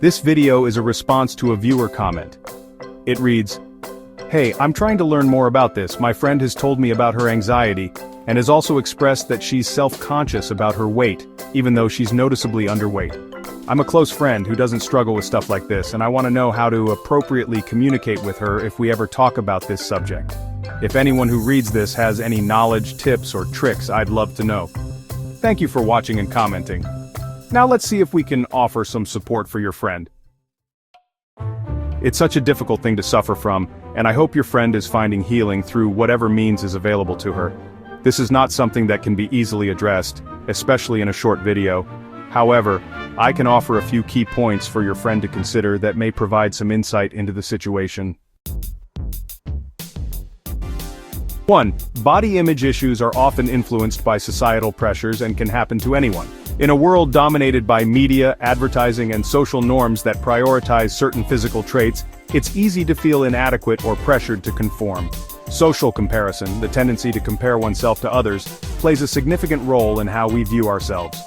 This video is a response to a viewer comment. It reads, "Hey, I'm trying to learn more about this. My friend has told me about her anxiety, and has also expressed that she's self-conscious about her weight, even though she's noticeably underweight. I'm a close friend who doesn't struggle with stuff like this, and I want to know how to appropriately communicate with her if we ever talk about this subject. If anyone who reads this has any knowledge, tips, or tricks, I'd love to know. Thank you for watching and commenting. Now let's see if we can offer some support for your friend." It's such a difficult thing to suffer from, and I hope your friend is finding healing through whatever means is available to her. This is not something that can be easily addressed, especially in a short video. However, I can offer a few key points for your friend to consider that may provide some insight into the situation. 1. Body image issues are often influenced by societal pressures and can happen to anyone. In a world dominated by media, advertising, and social norms that prioritize certain physical traits, it's easy to feel inadequate or pressured to conform. Social comparison, the tendency to compare oneself to others, plays a significant role in how we view ourselves.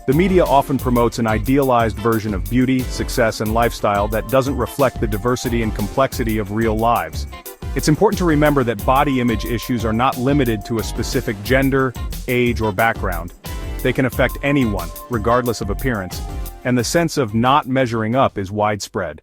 The media often promotes an idealized version of beauty, success, and lifestyle that doesn't reflect the diversity and complexity of real lives. It's important to remember that body image issues are not limited to a specific gender, age, or background. They can affect anyone, regardless of appearance, and the sense of not measuring up is widespread.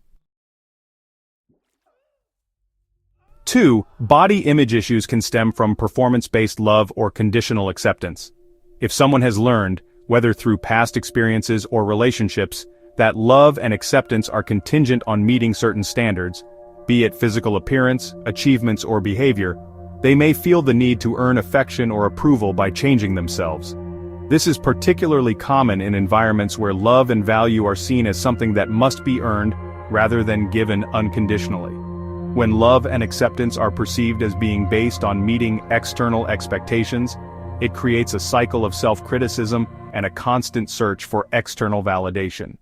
2. Body image issues can stem from performance-based love or conditional acceptance. If someone has learned, whether through past experiences or relationships, that love and acceptance are contingent on meeting certain standards, be it physical appearance, achievements, or behavior, they may feel the need to earn affection or approval by changing themselves. This is particularly common in environments where love and value are seen as something that must be earned, rather than given unconditionally. When love and acceptance are perceived as being based on meeting external expectations, it creates a cycle of self-criticism and a constant search for external validation.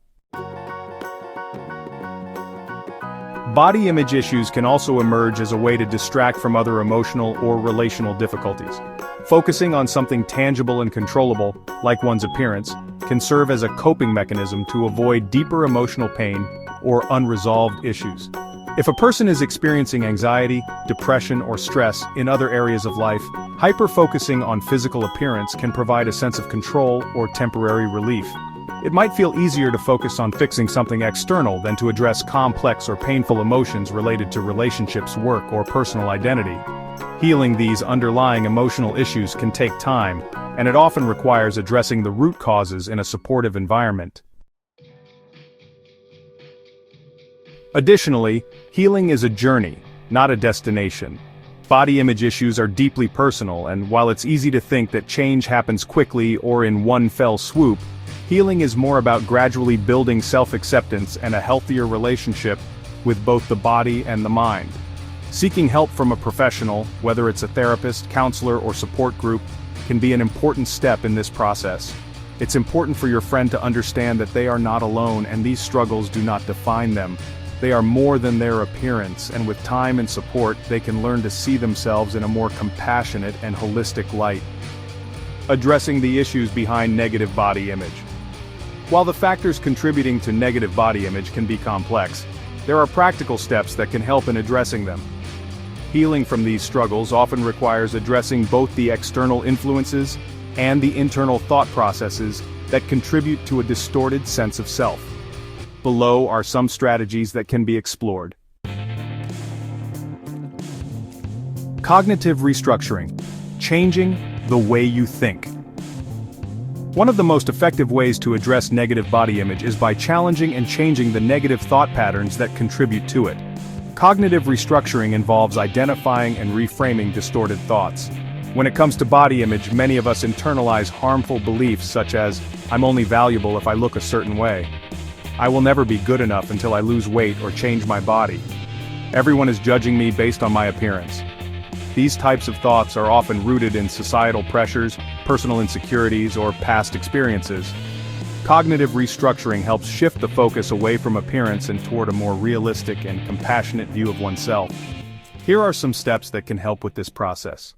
Body image issues can also emerge as a way to distract from other emotional or relational difficulties. Focusing on something tangible and controllable, like one's appearance, can serve as a coping mechanism to avoid deeper emotional pain or unresolved issues. If a person is experiencing anxiety, depression, or stress in other areas of life, hyper-focusing on physical appearance can provide a sense of control or temporary relief. It might feel easier to focus on fixing something external than to address complex or painful emotions related to relationships, work, or personal identity. Healing these underlying emotional issues can take time, and it often requires addressing the root causes in a supportive environment. Additionally, healing is a journey, not a destination. Body image issues are deeply personal, and while it's easy to think that change happens quickly or in one fell swoop, healing is more about gradually building self-acceptance and a healthier relationship with both the body and the mind. Seeking help from a professional, whether it's a therapist, counselor, or support group, can be an important step in this process. It's important for your friend to understand that they are not alone and these struggles do not define them. They are more than their appearance, and with time and support, they can learn to see themselves in a more compassionate and holistic light. Addressing the issues behind negative body image. While the factors contributing to negative body image can be complex, there are practical steps that can help in addressing them. Healing from these struggles often requires addressing both the external influences and the internal thought processes that contribute to a distorted sense of self. Below are some strategies that can be explored. Cognitive restructuring. Changing the way you think. One of the most effective ways to address negative body image is by challenging and changing the negative thought patterns that contribute to it. Cognitive restructuring involves identifying and reframing distorted thoughts. When it comes to body image, many of us internalize harmful beliefs such as, "I'm only valuable if I look a certain way. I will never be good enough until I lose weight or change my body. Everyone is judging me based on my appearance." These types of thoughts are often rooted in societal pressures, personal insecurities, or past experiences. Cognitive restructuring helps shift the focus away from appearance and toward a more realistic and compassionate view of oneself. Here are some steps that can help with this process.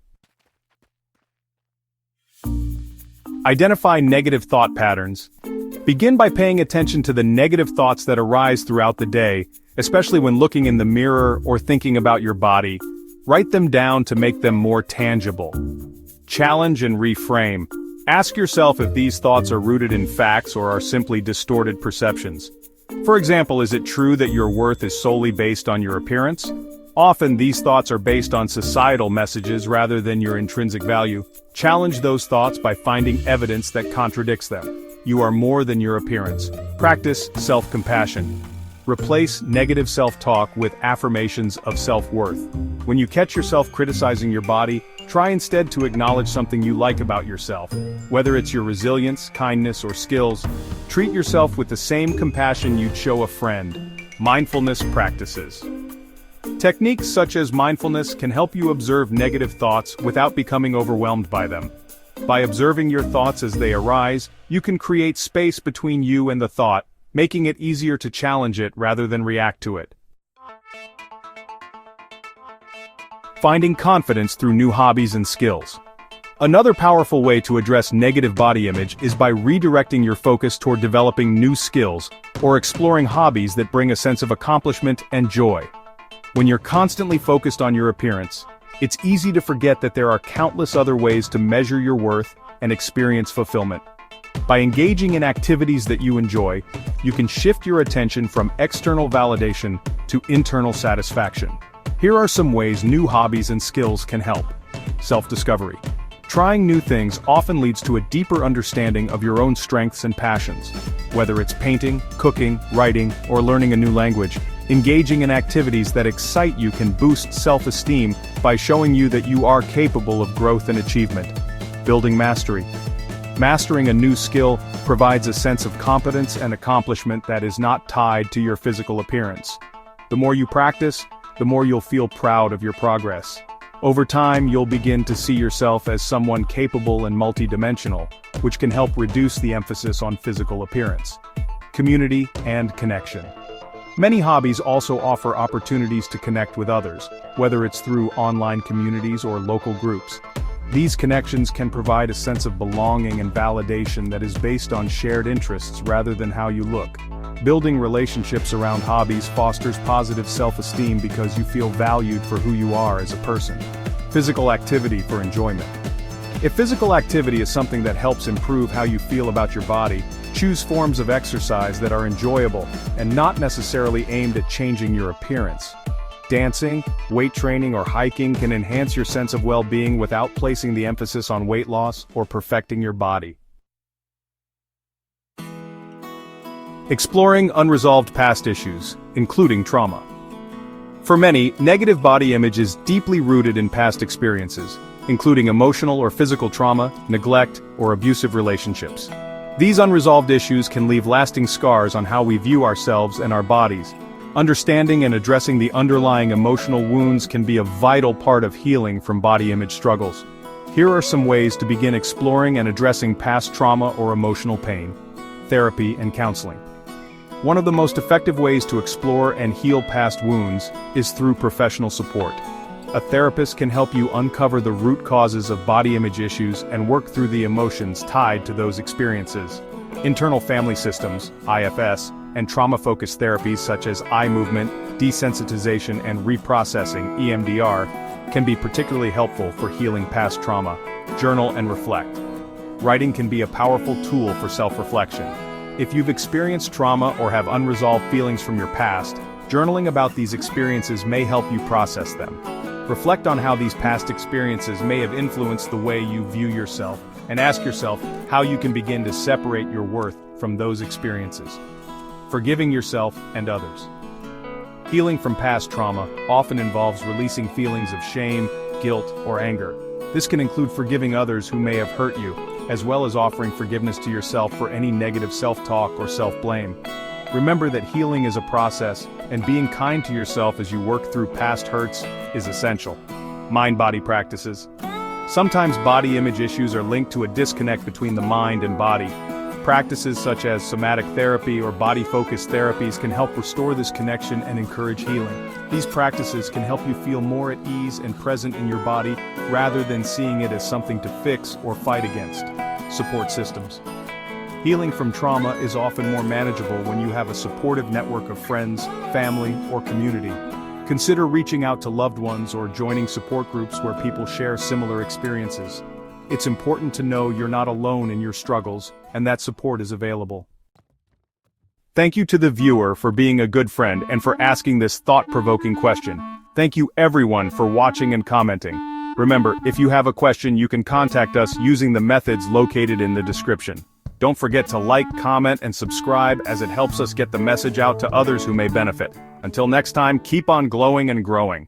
Identify negative thought patterns. Begin by paying attention to the negative thoughts that arise throughout the day, especially when looking in the mirror or thinking about your body. Write them down to make them more tangible. Challenge and reframe. Ask yourself if these thoughts are rooted in facts or are simply distorted perceptions. For example, is it true that your worth is solely based on your appearance? Often these thoughts are based on societal messages rather than your intrinsic value. Challenge those thoughts by finding evidence that contradicts them. You are more than your appearance. Practice self-compassion. Replace negative self-talk with affirmations of self-worth. When you catch yourself criticizing your body, try instead to acknowledge something you like about yourself. Whether it's your resilience, kindness, or skills, treat yourself with the same compassion you'd show a friend. Mindfulness practices. Techniques such as mindfulness can help you observe negative thoughts without becoming overwhelmed by them. By observing your thoughts as they arise, you can create space between you and the thought, making it easier to challenge it rather than react to it. Finding confidence through new hobbies and skills. Another powerful way to address negative body image is by redirecting your focus toward developing new skills or exploring hobbies that bring a sense of accomplishment and joy. When you're constantly focused on your appearance, it's easy to forget that there are countless other ways to measure your worth and experience fulfillment. By engaging in activities that you enjoy, you can shift your attention from external validation to internal satisfaction. Here are some ways new hobbies and skills can help. Self-discovery. Trying new things often leads to a deeper understanding of your own strengths and passions. Whether it's painting, cooking, writing, or learning a new language, engaging in activities that excite you can boost self-esteem by showing you that you are capable of growth and achievement. Building mastery. Mastering a new skill provides a sense of competence and accomplishment that is not tied to your physical appearance. The more you practice, the more you'll feel proud of your progress. Over time, you'll begin to see yourself as someone capable and multidimensional, which can help reduce the emphasis on physical appearance. Community and connection. Many hobbies also offer opportunities to connect with others, whether it's through online communities or local groups. These connections can provide a sense of belonging and validation that is based on shared interests rather than how you look. Building relationships around hobbies fosters positive self-esteem because you feel valued for who you are as a person. Physical activity for enjoyment. If physical activity is something that helps improve how you feel about your body, choose forms of exercise that are enjoyable and not necessarily aimed at changing your appearance. Dancing, weight training, or hiking can enhance your sense of well-being without placing the emphasis on weight loss or perfecting your body. Exploring unresolved past issues, including trauma. For many, negative body image is deeply rooted in past experiences, including emotional or physical trauma, neglect, or abusive relationships. These unresolved issues can leave lasting scars on how we view ourselves and our bodies. Understanding and addressing the underlying emotional wounds can be a vital part of healing from body image struggles. Here are some ways to begin exploring and addressing past trauma or emotional pain. Therapy and counseling. One of the most effective ways to explore and heal past wounds is through professional support. A therapist can help you uncover the root causes of body image issues and work through the emotions tied to those experiences. Internal family systems, IFS, and trauma-focused therapies such as eye movement, desensitization, and reprocessing, EMDR, can be particularly helpful for healing past trauma. Journal and reflect. Writing can be a powerful tool for self-reflection. If you've experienced trauma or have unresolved feelings from your past, journaling about these experiences may help you process them. Reflect on how these past experiences may have influenced the way you view yourself, and ask yourself how you can begin to separate your worth from those experiences. Forgiving yourself and others. Healing from past trauma often involves releasing feelings of shame, guilt, or anger. This can include forgiving others who may have hurt you, as well as offering forgiveness to yourself for any negative self-talk or self-blame. Remember that healing is a process, and being kind to yourself as you work through past hurts is essential. Mind-body practices. Sometimes body image issues are linked to a disconnect between the mind and body. Practices such as somatic therapy or body-focused therapies can help restore this connection and encourage healing. These practices can help you feel more at ease and present in your body, rather than seeing it as something to fix or fight against. Support systems. Healing from trauma is often more manageable when you have a supportive network of friends, family, or community. Consider reaching out to loved ones or joining support groups where people share similar experiences. It's important to know you're not alone in your struggles, and that support is available. Thank you to the viewer for being a good friend and for asking this thought-provoking question. Thank you everyone for watching and commenting. Remember, if you have a question, you can contact us using the methods located in the description. Don't forget to like, comment, and subscribe as it helps us get the message out to others who may benefit. Until next time, keep on glowing and growing.